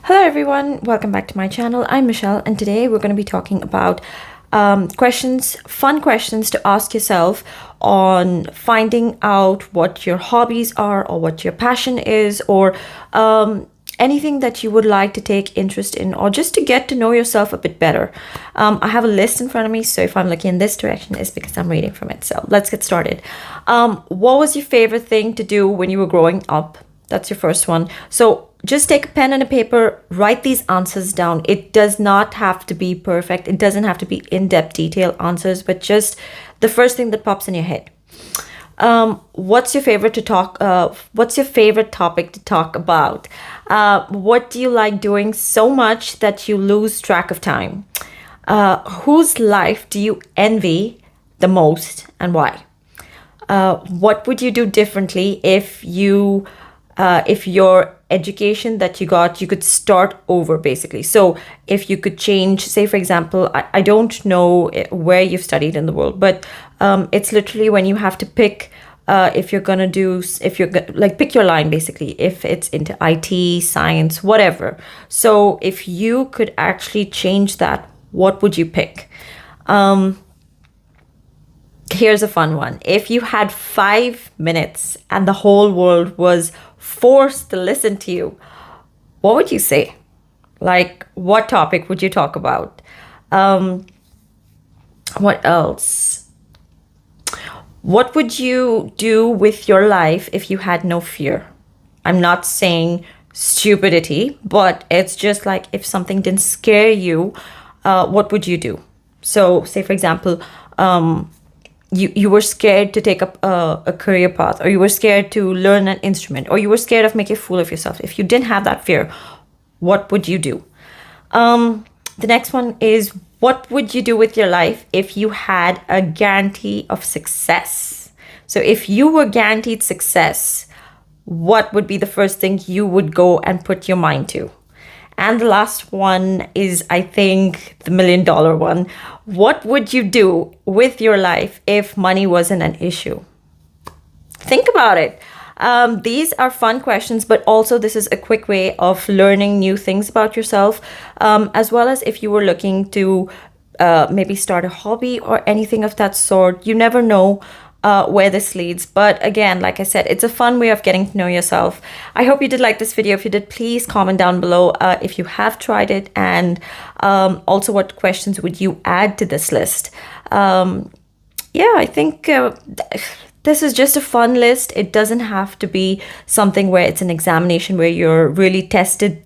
Hello everyone, welcome back to my channel. I'm Michelle and today we're going to be talking about fun questions to ask yourself on finding out what your hobbies are or what your passion is or anything that you would like to take interest in or just to get to know yourself a bit better. I have a list in front of me, so if I'm looking in this direction it's because I'm reading from it. So let's get started. What was your favorite thing to do when you were growing up? That's your first one. So just take a pen and a paper, write these answers down. It does not have to be perfect. It doesn't have to be in-depth detailed answers, but just the first thing that pops in your head. What's your favorite topic to talk about? What do you like doing so much that you lose track of time? Whose life do you envy the most and why? What would you do differently if your education that you got, you could start over basically? So if you could change, say for example, I don't know where you've studied in the world, but it's literally when you have to pick pick your line basically, if it's into IT, science, whatever. So if you could actually change that, what would you pick? Here's a fun one. If you had 5 minutes and the whole world was forced to listen to you, what would you say? Like, what topic would you talk about? What else? What would you do with your life if you had no fear? I'm not saying stupidity, but it's just like if something didn't scare you, what would you do? So say for example, you were scared to take up a career path, or you were scared to learn an instrument, or you were scared of making a fool of yourself. If you didn't have that fear, what would you do? The next one is, what would you do with your life if you had a guarantee of success? So if you were guaranteed success, what would be the first thing you would go and put your mind to? And the last one is, I think, the $1 million one. What would you do with your life if money wasn't an issue? Think about it. These are fun questions, but also this is a quick way of learning new things about yourself, as well as if you were looking to maybe start a hobby or anything of that sort. You never know where this leads, but again, like I said, it's a fun way of getting to know yourself. I hope you did like this video. If you did, please comment down below if you have tried it, and also what questions would you add to this list. Yeah, I think this is just a fun list. It doesn't have to be something where it's an examination where you're really tested